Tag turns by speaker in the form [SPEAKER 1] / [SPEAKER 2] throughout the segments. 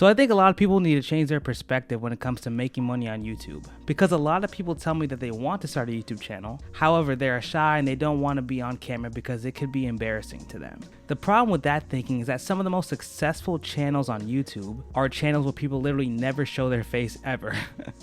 [SPEAKER 1] So I think a lot of people need to change their perspective when it comes to making money on YouTube, because a lot of people tell me that they want to start a YouTube channel. However, they are shy and they don't want to be on camera because it could be embarrassing to them. The problem with that thinking is that some of the most successful channels on YouTube are channels where people literally never show their face ever.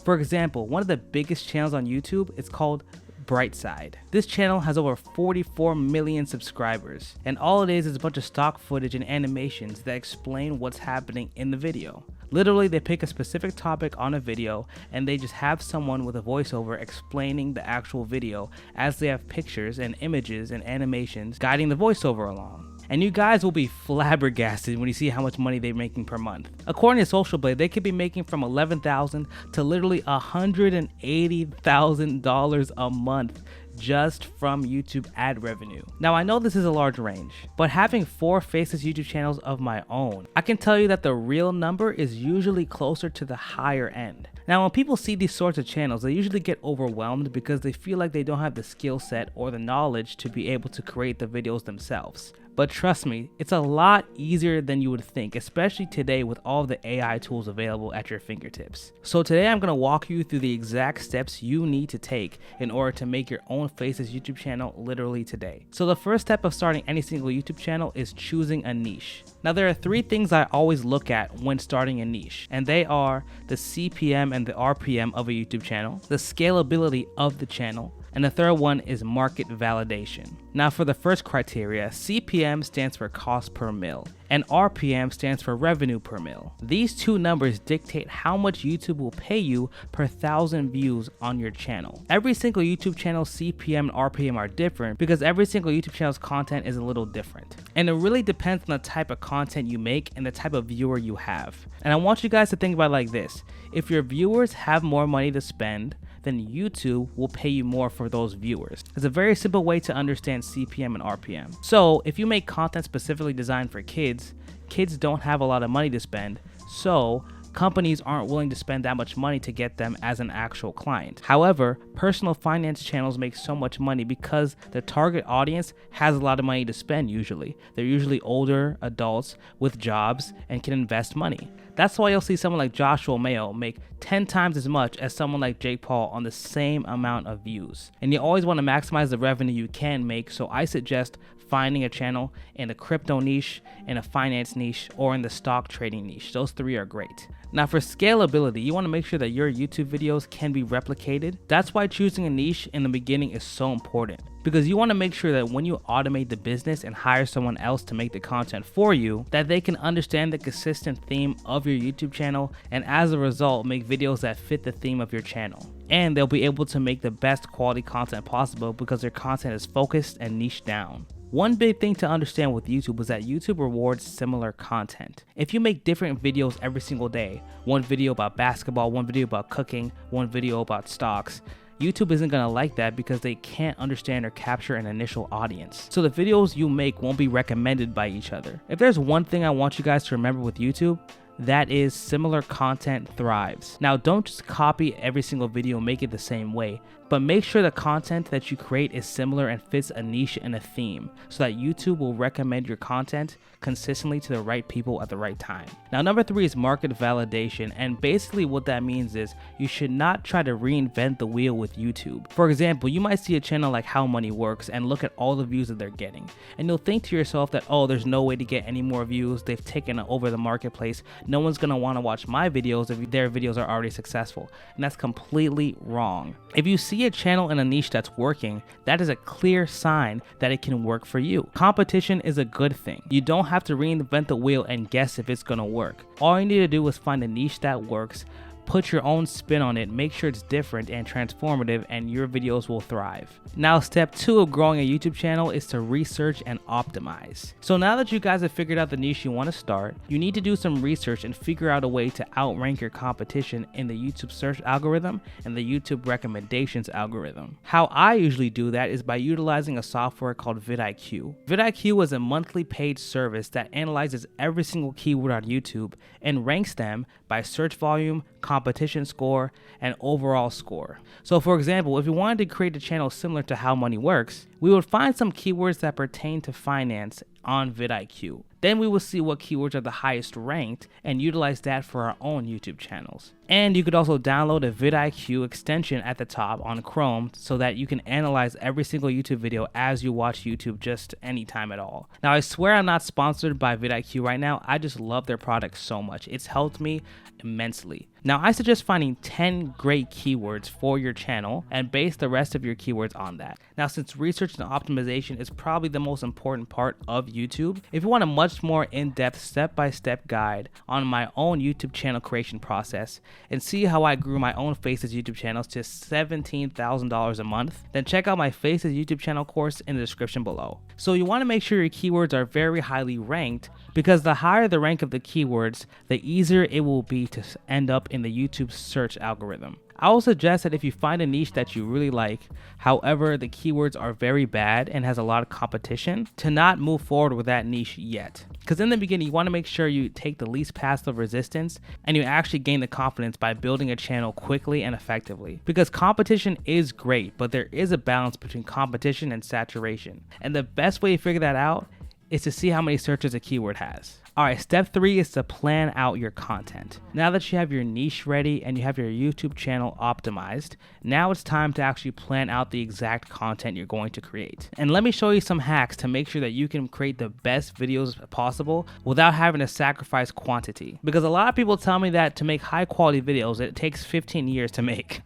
[SPEAKER 1] For example, one of the biggest channels on YouTube is called Brightside. This channel has over 44 million subscribers, and all it is a bunch of stock footage and animations that explain what's happening in the video. Literally, they pick a specific topic on a video and they just have someone with a voiceover explaining the actual video as they have pictures and images and animations guiding the voiceover along. And you guys will be flabbergasted when you see how much money they're making per month. According to Social Blade, they could be making from $11,000 to literally $180,000 a month just from YouTube ad revenue. Now, I know this is a large range, but having 4 Faceless YouTube channels of my own, I can tell you that the real number is usually closer to the higher end. Now, when people see these sorts of channels, they usually get overwhelmed because they feel like they don't have the skill set or the knowledge to be able to create the videos themselves. But trust me, it's a lot easier than you would think, especially today with all the AI tools available at your fingertips. So today I'm going to walk you through the exact steps you need to take in order to make your own Faceless YouTube channel literally today. So the first step of starting any single YouTube channel is choosing a niche. Now, there are 3 things I always look at when starting a niche, and they are the CPM and the RPM of a YouTube channel, the scalability of the channel, and the third one is market validation. Now, for the first criteria, CPM stands for cost per mil and RPM stands for revenue per mil. These 2 numbers dictate how much YouTube will pay you per 1,000 views on your channel. Every single YouTube channel's CPM and RPM are different because every single YouTube channel's content is a little different. And it really depends on the type of content you make and the type of viewer you have. And I want you guys to think about it like this. If your viewers have more money to spend, then YouTube will pay you more for those viewers. It's a very simple way to understand CPM and RPM. So if you make content specifically designed for kids, kids don't have a lot of money to spend, so companies aren't willing to spend that much money to get them as an actual client. However, personal finance channels make so much money because the target audience has a lot of money to spend usually. They're usually older adults with jobs and can invest money. That's why you'll see someone like Joshua Mayo make 10 times as much as someone like Jake Paul on the same amount of views. And you always want to maximize the revenue you can make, so I suggest finding a channel in a crypto niche, in a finance niche, or in the stock trading niche. Those 3 are great. Now, for scalability, you want to make sure that your YouTube videos can be replicated. That's why choosing a niche in the beginning is so important, because you want to make sure that when you automate the business and hire someone else to make the content for you, that they can understand the consistent theme of your YouTube channel and as a result make videos that fit the theme of your channel. And they'll be able to make the best quality content possible because their content is focused and niched down. One big thing to understand with YouTube is that YouTube rewards similar content. If you make different videos every single day, one video about basketball, one video about cooking, one video about stocks, YouTube isn't going to like that because they can't understand or capture an initial audience. So the videos you make won't be recommended by each other. If there's one thing I want you guys to remember with YouTube, that is similar content thrives. Now, don't just copy every single video and make it the same way, but make sure the content that you create is similar and fits a niche and a theme so that YouTube will recommend your content consistently to the right people at the right time. Now, number 3 is market validation, and basically what that means is you should not try to reinvent the wheel with YouTube. For example, you might see a channel like How Money Works and look at all the views that they're getting, and you'll think to yourself that, oh, there's no way to get any more views, they've taken over the marketplace, no one's gonna want to watch my videos if their videos are already successful. And that's completely wrong. If you see a channel in a niche that's working, that is a clear sign that it can work for you. Competition is a good thing. You don't have to reinvent the wheel and guess if it's gonna work. All you need to do is find a niche that works, put your own spin on it, make sure it's different and transformative, and your videos will thrive. Now, step 2 of growing a YouTube channel is to research and optimize. So now that you guys have figured out the niche you want to start, you need to do some research and figure out a way to outrank your competition in the YouTube search algorithm and the YouTube recommendations algorithm. How I usually do that is by utilizing a software called vidIQ. vidIQ is a monthly paid service that analyzes every single keyword on YouTube and ranks them by search volume, competition score, and overall score. So for example, if we wanted to create a channel similar to How Money Works, we would find some keywords that pertain to finance on vidIQ. Then we will see what keywords are the highest ranked and utilize that for our own YouTube channels. And you could also download a vidIQ extension at the top on Chrome so that you can analyze every single YouTube video as you watch YouTube just anytime at all. Now, I swear I'm not sponsored by vidIQ right now. I just love their product so much. It's helped me immensely. Now, I suggest finding 10 great keywords for your channel and base the rest of your keywords on that. Now, since research and optimization is probably the most important part of YouTube, if you want a much more in-depth step-by-step guide on my own YouTube channel creation process and see how I grew my own Faceless YouTube channels to $17,000 a month, then check out my Faceless YouTube channel course in the description below. So you want to make sure your keywords are very highly ranked, because the higher the rank of the keywords, the easier it will be to end up in the YouTube search algorithm. I will suggest that if you find a niche that you really like, however the keywords are very bad and has a lot of competition, to not move forward with that niche yet. Because in the beginning, you want to make sure you take the least path of resistance and you actually gain the confidence by building a channel quickly and effectively. Because competition is great, but there is a balance between competition and saturation. And the best way to figure that out is to see how many searches a keyword has. Alright, step 3 is to plan out your content. Now that you have your niche ready and you have your YouTube channel optimized, now it's time to actually plan out the exact content you're going to create. And let me show you some hacks to make sure that you can create the best videos possible without having to sacrifice quantity. Because a lot of people tell me that to make high quality videos, it takes 15 years to make.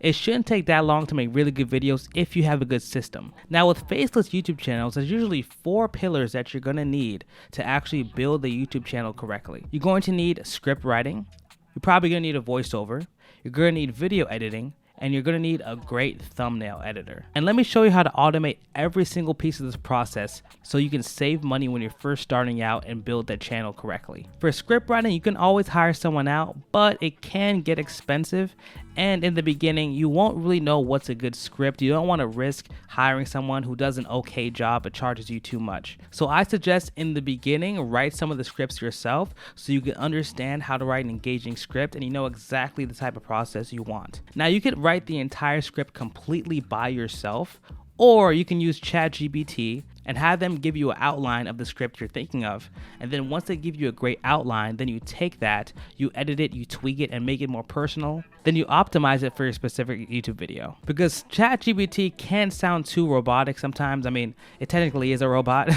[SPEAKER 1] It shouldn't take that long to make really good videos if you have a good system. Now with Faceless YouTube channels, there's usually 4 pillars that you're going to need to actually build the YouTube channel correctly. You're going to need script writing, you're probably going to need a voiceover, you're going to need video editing, and you're going to need a great thumbnail editor. And let me show you how to automate every single piece of this process so you can save money when you're first starting out and build that channel correctly. For script writing, you can always hire someone out, but it can get expensive. And in the beginning, you won't really know what's a good script. You don't want to risk hiring someone who does an okay job but charges you too much. So I suggest in the beginning, write some of the scripts yourself so you can understand how to write an engaging script and you know exactly the type of process you want. Now you could write the entire script completely by yourself, or you can use ChatGPT and have them give you an outline of the script you're thinking of. And then once they give you a great outline, then you take that, you edit it, you tweak it and make it more personal. Then you optimize it for your specific YouTube video. Because ChatGPT can sound too robotic sometimes. I mean, it technically is a robot.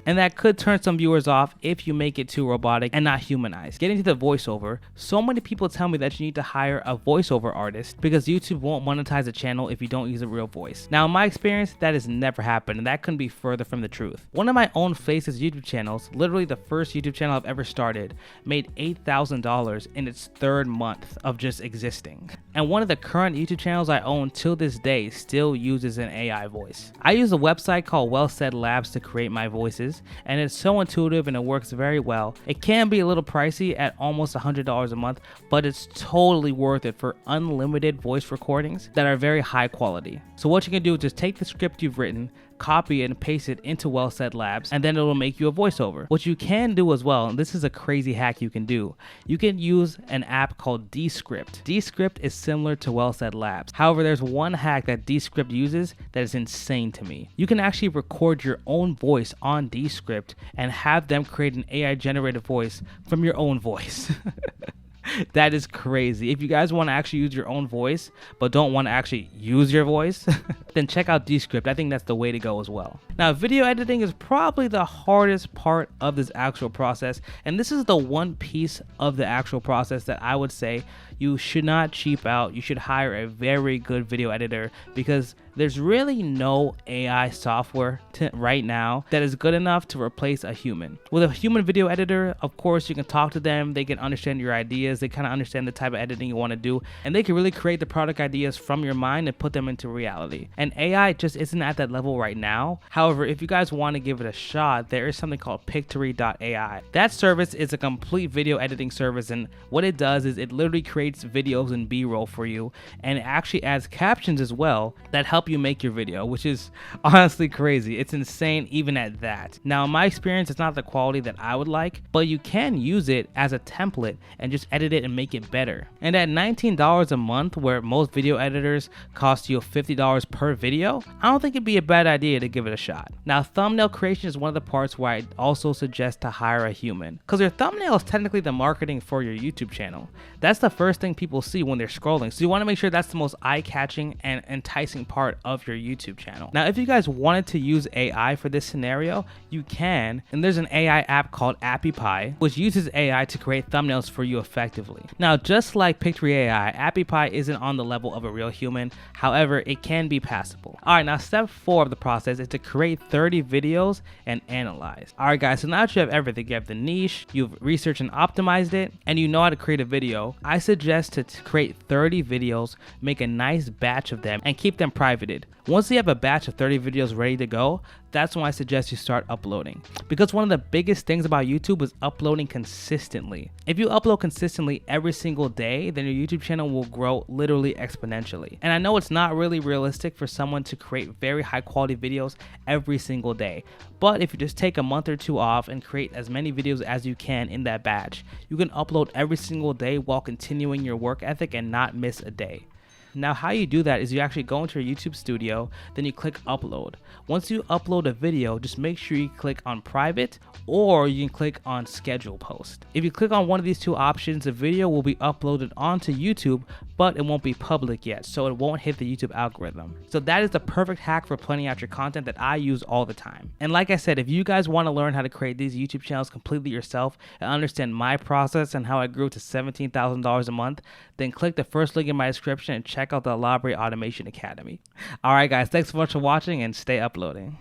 [SPEAKER 1] And that could turn some viewers off if you make it too robotic and not humanized. Getting to the voiceover, so many people tell me that you need to hire a voiceover artist because YouTube won't monetize a channel if you don't use a real voice. Now in my experience, that has never happened, and that couldn't be further from the truth. One of my own Faceless YouTube channels, literally the first YouTube channel I've ever started, made $8,000 in its 3rd month of just existing. And one of the current YouTube channels I own till this day still uses an AI voice. I use a website called Well Said Labs to create my voices, and it's so intuitive and it works very well. It can be a little pricey at almost $100 a month, but it's totally worth it for unlimited voice recordings that are very high quality. So what you can do is just take the script you've written, copy it and paste it into Well Said Labs, and then it'll make you a voiceover. What you can do as well, and this is a crazy hack you can do, you can use an app called Descript. Descript is similar to Well Said Labs. However, there's one hack that Descript uses that is insane to me. You can actually record your own voice on Descript and have them create an AI generated voice from your own voice. That is crazy. If you guys want to actually use your own voice but don't want to actually use your voice, then check out Descript. I think that's the way to go as well. Now, video editing is probably the hardest part of this actual process, and this is the one piece of the actual process that I would say you should not cheap out. You should hire a very good video editor because there's really no AI software right now that is good enough to replace a human. With a human video editor, of course, you can talk to them, they can understand your ideas, they kind of understand the type of editing you want to do, and they can really create the product ideas from your mind and put them into reality. And AI just isn't at that level right now. However, if you guys want to give it a shot, there is something called Pictory.ai. That service is a complete video editing service, and what it does is it literally creates videos and B-roll for you, and it actually adds captions as well that help help you make your video, which is honestly crazy. It's insane even at that. Now, in my experience, it's not the quality that I would like, but you can use it as a template and just edit it and make it better. And at $19 a month, where most video editors cost you $50 per video, I don't think it'd be a bad idea to give it a shot. Now, thumbnail creation is one of the parts where I also suggest to hire a human, because your thumbnail is technically the marketing for your YouTube channel. That's the first thing people see when they're scrolling, so you want to make sure that's the most eye-catching and enticing part of your YouTube channel. Now, if you guys wanted to use AI for this scenario, you can, and there's an AI app called AppyPie, which uses AI to create thumbnails for you effectively. Now, just like Pictory AI, AppyPie isn't on the level of a real human, however, it can be passable. Alright, now step 4 of the process is to create 30 videos and analyze. Alright guys, so now that you have everything, you have the niche, you've researched and optimized it, and you know how to create a video, I suggest to create 30 videos, make a nice batch of them, and keep them privated. Once you have a batch of 30 videos ready to go, that's when I suggest you start uploading. Because one of the biggest things about YouTube is uploading consistently. If you upload consistently every single day, then your YouTube channel will grow literally exponentially. And I know it's not really realistic for someone to create very high quality videos every single day. But if you just take a month or two off and create as many videos as you can in that batch, you can upload every single day while continuing your work ethic and not miss a day. Now, how you do that is you actually go into your YouTube studio, then you click upload. Once you upload a video, just make sure you click on private, or you can click on schedule post. If you click on one of these two options, the video will be uploaded onto YouTube, but it won't be public yet, so it won't hit the YouTube algorithm. So that is the perfect hack for planning out your content that I use all the time. And like I said, if you guys want to learn how to create these YouTube channels completely yourself and understand my process and how I grew to $17,000 a month, then click the first link in my description and check out the Alabre Automation Academy. Alright guys, thanks so much for watching and stay uploading.